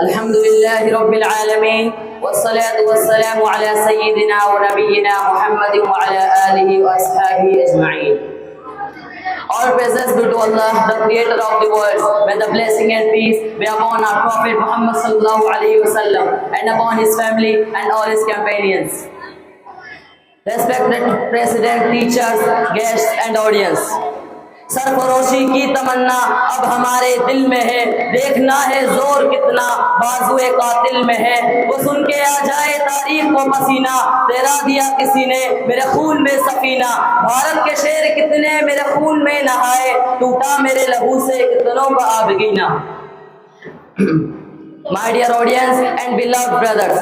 अल्हम्दुलिल्लाहि रब्बिल आलमीन वस्सलातु वस्सलामु अला सय्यिदिना व नबिय्यिना मुहम्मदिन व अला आलिहि व अस्हाबिहि अजमईन। All praises be to Allah, the creator of the world. May the blessing and peace be upon our Prophet Muhammad sallallahu alaihi wasallam and upon his family and all his companions. Respected President, teachers, guests and audience. सरफरोशी की तमन्ना अब हमारे दिल में है, देखना है जोर कितना बाजुए कातिल में है। वो सुन के आ जाए तारीख को पसीना, तेरा दिया किसी ने मेरे खून में सफीना। भारत के शेर कितने मेरे खून में नहाए, टूटा मेरे लहू से कितनों का आबगीना। My dear audience and beloved brothers,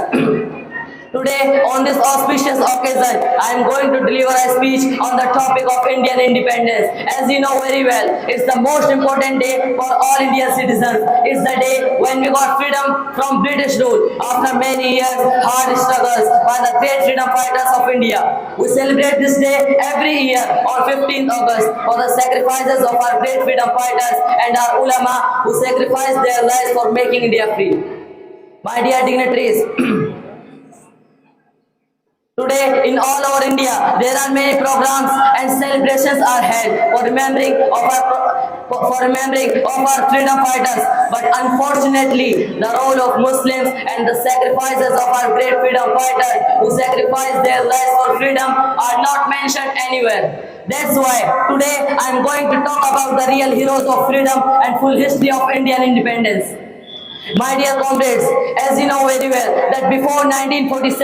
today on this auspicious occasion, I am going to deliver a speech on the topic of Indian independence. As you know very well, it's the most important day for all Indian citizens. It's the day when we got freedom from British rule after many years hard struggles by the great freedom fighters of India. We celebrate this day every year on 15th August for the sacrifices of our great freedom fighters and our ulama who sacrificed their lives for making India free. My dear dignitaries, today in all over India, there are many programs and celebrations are held for remembering of our freedom fighters. But unfortunately, the role of Muslims and the sacrifices of our great freedom fighters who sacrificed their lives for freedom are not mentioned anywhere. That's why today I am going to talk about the real heroes of freedom and full history of Indian independence. My dear comrades, as you know very well that before 1947,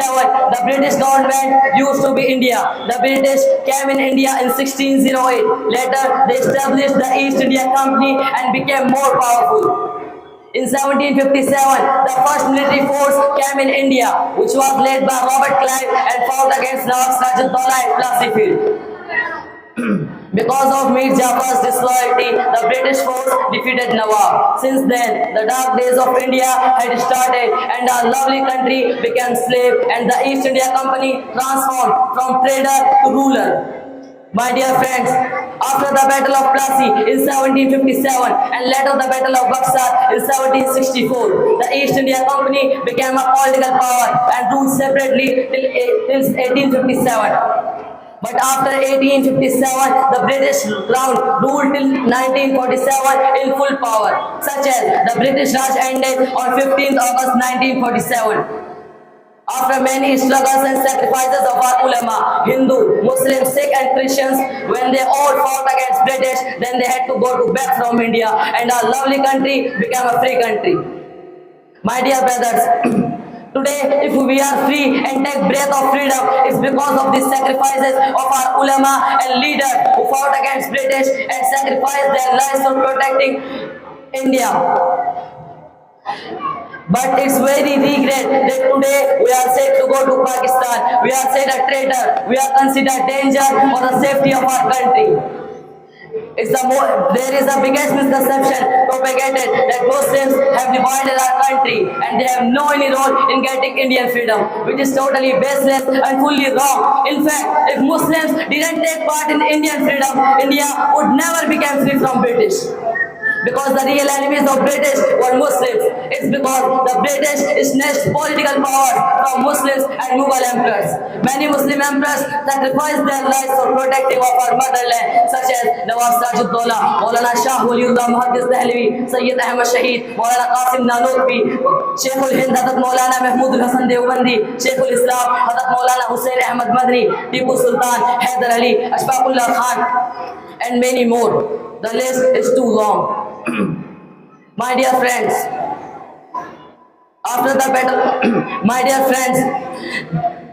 the British government used to be India. The British came in India in 1608. Later, they established the East India Company and became more powerful. In 1757, the first military force came in India, which was led by Robert Clive and fought against Nawab Sirajuddaulah at Plassey Field. Because of Mir Jafar's disloyalty, the British force defeated Nawab. Since then, the dark days of India had started and our lovely country became slave and the East India Company transformed from trader to ruler. My dear friends, after the Battle of Plassey in 1757 and later the Battle of Buxar in 1764, the East India Company became a political power and ruled separately till 1857. But after 1857, the British Crown ruled till 1947 in full power, such as the British Raj ended on 15th August 1947. After many struggles and sacrifices of our ulama, Hindu, Muslims, Sikh and Christians, when they all fought against British, then they had to go back from India and our lovely country became a free country. My dear brothers, today, if we are free and take breath of freedom, it's because of the sacrifices of our ulama and leaders who fought against British and sacrificed their lives for protecting India. But it's very regret that today we are said to go to Pakistan. We are said a traitor. We are considered danger for the safety of our country. There is the biggest misconception propagated that Muslims have divided our country and they have no any role in getting Indian freedom, which is totally baseless and fully wrong. In fact, if Muslims didn't take part in Indian freedom, India would never become free from British. Because the real enemies of British were Muslims. It's because the British snatched political power from Muslims and Mughal emperors. Many Muslim emperors sacrificed their lives for protecting of our motherland, such as Nawab Sirajuddaulah, Maulana Shah Waliullah Muhaddis Dehlvi, Sayyid Ahmad Shaheed, Maulana Qasim Nanotbi, Sheikhul Hind Hazrat Maulana Mahmud Hasan Deobandi, Sheikhul Islam Hazrat Maulana Hussain Ahmad Madni, Tipu Sultan, Hyder Ali, Ashfaqullah Khan, and many more. The list is too long. My dear friends, after the battle, my dear friends,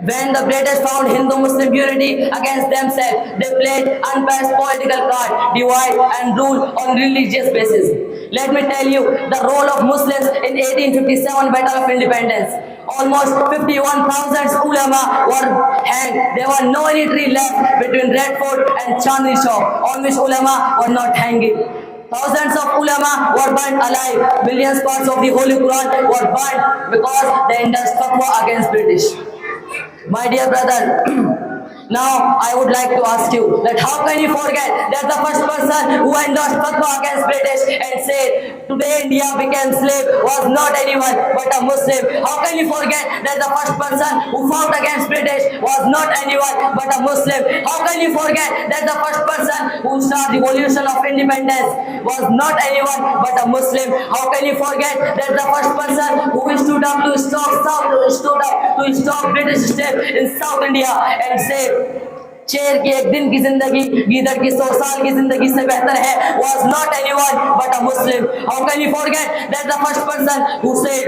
when the British found Hindu-Muslim unity against themselves, they played unbiased political card, divide and rule on religious basis. Let me tell you the role of Muslims in 1857 Battle of Independence. Almost 51,000 ulama were hanged. There were no any tree left between Red Fort and Chandni Chowk on which ulama were not hanging. Thousands of ulama were burnt alive. Millions parts of the Holy Quran were burnt because they indulged fatwa against British. My dear brother, Now, I would like to ask you that how can you forget that the first person who endorsed fatwa against British and said today India became slave was not anyone but a Muslim? How can you forget that the first person who fought against British was not anyone but a Muslim? How can you forget that the first person who started revolution of independence was not anyone but a Muslim? How can you forget that the first person who stood up to stop British step in South India and said शेर की एक दिन की जिंदगी गीदड़ की 100 साल की जिंदगी से बेहतर है was not anyone but a Muslim? How can you forget that the first person who said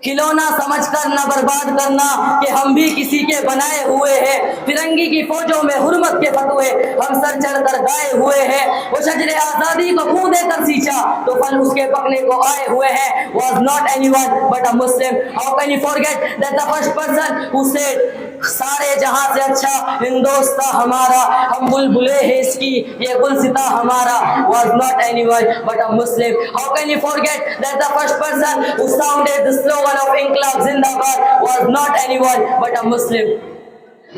खिलौना समझकर न बर्बाद करना कि हम भी किसी के बनाए हुए हैं, फिरंगी की फौजों में हुर्मत के फतवे हम सर चढ़कर गाए हुए हैं, वो शजरे आजादी को मुंह देकर सींचा तो फल उसके पकने को आए हुए हैं was not anyone but a Muslim? How can you forget that the first person who said सारे जहां से अच्छा हिंदोस्तां हमारा, हम बुलबुले हैं इसकी ये गुलसिता हमारा was not anyone but a Muslim? How can you forget that the first person who sounded the slogan of Inqilab Zindabad was not anyone but a Muslim?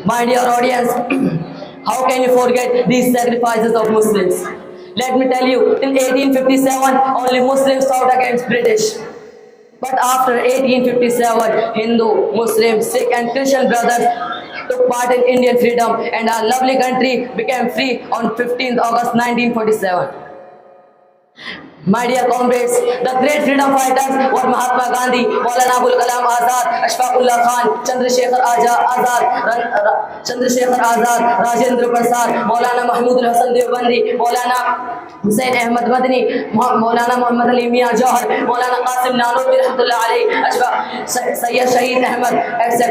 My dear audience, how can you forget these sacrifices of Muslims? Let me tell you, in 1857 only Muslims fought against British. But after 1857, Hindu, Muslim, Sikh and Christian brothers took part in Indian freedom and our lovely country became free on 15th August 1947. My dear comrades, the great freedom fighters were Mahatma Gandhi, Maulana Abul Kalam Azad, Ashfaqullah Khan, Chandrasekhar Azad, Rajendra Prasad, Maulana Mahmud Hassan Deobandi, Maulana Hussain Ahmad Madni, Maulana Muhammad Ali Mian Jauhar, Maulana Qasim Nanotwi Rahmatullah Alayhi, Sayyid Shahid Ahmad, etc.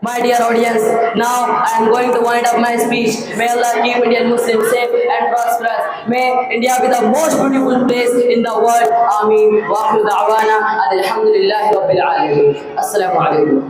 My dear audience, now I am going to wind up my speech. May Allah keep Indian Muslims safe and prosperous. May India be the most beautiful place in the world. Ameen. Wa akhiru da'wana alhamdulillahi rabbil alamin. Assalamu alaikum.